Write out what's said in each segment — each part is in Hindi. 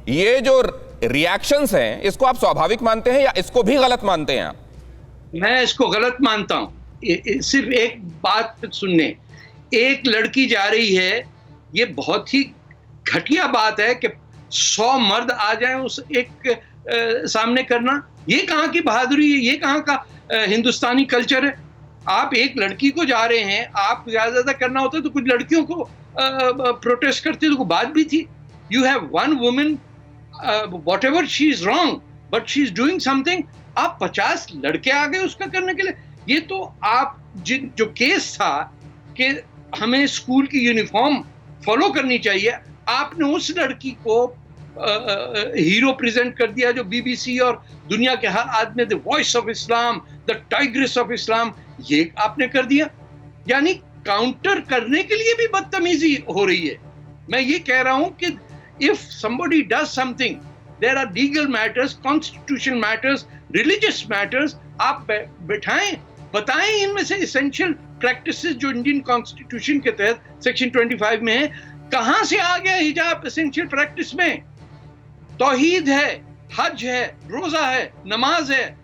ये जो रिएक्शंस हैं, इसको आप स्वाभाविक मानते हैं या इसको भी गलत मानते हैं आप? मैं इसको गलत मानता हूं। सिर्फ एक बात सुनने, एक लड़की जा रही है, ये बहुत ही घटिया बात है कि 100 मर्द आ जाएं उस एक सामने करना। ये कहाँ की बहादुरी है? ये कहाँ का हिंदुस्तानी कल्चर है? आप एक लड़की को जा रहे हैं, आप ज्यादा करना होता तो कुछ लड़कियों को प्रोटेस्ट करते तो बात भी थी। You have one woman, whatever she is wrong but she is doing something. आप 50 लड़के आ गए उसका करने के लिए। ये तो आप जो केस था कि हमें स्कूल की यूनिफॉर्म फॉलो करनी चाहिए, आपने उस लड़की को हीरो प्रेजेंट कर दिया जो बीबीसी और दुनिया के हर आदमी, the voice of Islam, the tigress of Islam, ये आपने कर दिया। यानी काउंटर करने के लिए भी बदतमीजी हो रही है। मैं ये कह रहा हूं कि if somebody does something, there are legal matters, constitutional matters, religious matters, आप बैठाएं, बताएं इनमें से essential practices जो इंडियन कॉन्स्टिट्यूशन के तहत सेक्शन 25 में है। कहां से आ गया हिजाब essential practice में? तौहीद है, हज है, रोजा है, नमाज है,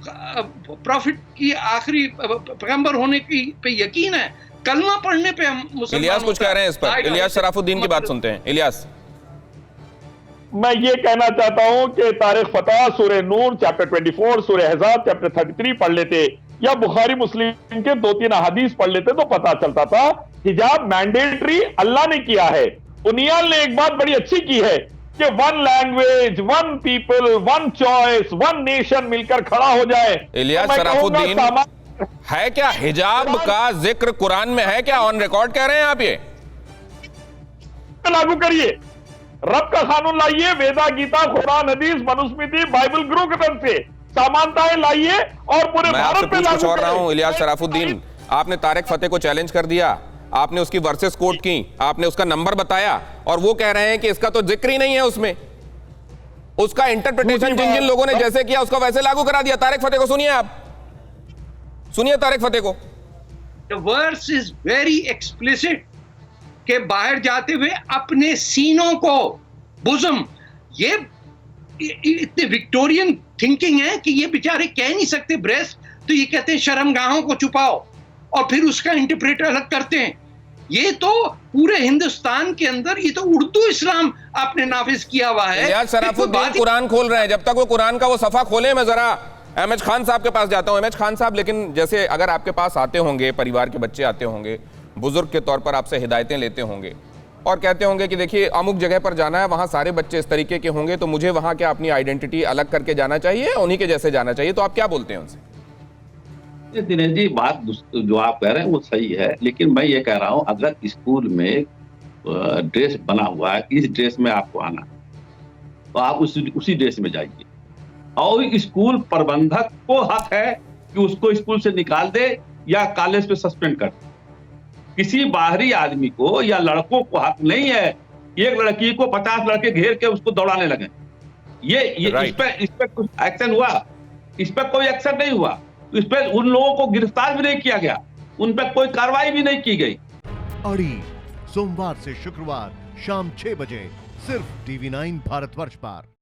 प्रॉफिट की आखिरी पैगंबर होने की पे यकीन है, कलमा पढ़ने पे हम मुसलमान। इलियास कुछ कह रहे हैं इस पर, इलियास शराफुद्दीन की बात सुनते हैं। इलियास, मैं ये कहना चाहता हूं कि तारिक फतह सूरह नूर चैप्टर 24, सूरह अहज़ाब चैप्टर 33 पढ़ लेते या बुखारी मुस्लिम के 2-3 अहादीस पढ़ लेते तो पता चलता था हिजाब मैंडेटरी अल्लाह ने किया है। उनियाल ने एक बात बड़ी अच्छी की है कि 1 लैंग्वेज, 1 पीपल, 1 चॉइस, 1 नेशन मिलकर खड़ा हो जाए। इलियास शराफुद्दीन, है क्या हिजाब का जिक्र कुरान में है क्या? ऑन रिकॉर्ड कह रहे हैं आप? ये लागू करिए, रब का कानून लाइए, वेदा, गीता, कुरान, हदीस, मनुस्मृति, बाइबल, गुरु ग्रंथ से समानताएं लाइए और पूरे भारत पे लागू कर रहा हूं। इलियास शराफुद्दीन, आपने तारिक फतेह को चैलेंज कर दिया, आपने उसकी वर्सेस कोट की, आपने उसका नंबर बताया और वो कह रहे हैं कि इसका तो जिक्र ही नहीं है उसमें। उसका इंटरप्रिटेशन जिन जिन लोगों ने जैसे किया उसका वैसे लागू करा दिया। तारिक फतेह को सुनिए, आप सुनिए तारिक फतेह को। The verse is very explicit के बाहर जाते हुए अपने सीनों को, बुज़म, ये इतने विक्टोरियन थिंकिंग है कि ये बेचारे कह नहीं सकते ब्रेस्ट, तो ये कहते हैं शर्मगाहों को छुपाओ और फिर उसका इंटरप्रेट अलग करते हैं। ये तो पूरे हिंदुस्तान के अंदर ये तो उर्दू इस्लाम आपने नाफिज किया हुआ है। यार शराफुद्दीन कुरान खोल रहे हैं, जब तक वो कुरान का वो सफा खोले मैं जरा एमएच खान साहब के पास जाता हूं। एमएच खान साहब, लेकिन जैसे अगर आपके पास आते होंगे, परिवार के बच्चे आते होंगे, बुजुर्ग के तौर पर आपसे हिदायतें लेते होंगे और कहते होंगे कि देखिए अमुक जगह पर जाना है, वहां सारे बच्चे इस तरीके के होंगे, तो मुझे वहां क्या अपनी आइडेंटिटी अलग करके जाना चाहिए, उन्हीं के जैसे जाना चाहिए, तो आप क्या बोलते हैं उनसे? दिनेश जी, बात जो आप कह रहे हैं वो सही है, लेकिन मैं ये कह रहा हूं अगर स्कूल में ड्रेस बना हुआ है, इस ड्रेस में आपको आना, तो आप उसी ड्रेस में जाइए। और स्कूल प्रबंधक को हक है कि उसको स्कूल से निकाल दे या कॉलेज पे सस्पेंड कर दे। किसी बाहरी आदमी को या लड़कों को हक नहीं है एक लड़की को 50 लड़के घेर के उसको दौड़ाने लगे। ये इस पे कुछ एक्शन हुआ? इस पे कोई एक्शन नहीं हुआ। इस पे उन लोगों को गिरफ्तार भी नहीं किया गया, उन पे कोई कार्रवाई भी नहीं की गई। अड़ी सोमवार से शुक्रवार शाम 6 बजे सिर्फ TV9 भारतवर्ष पर।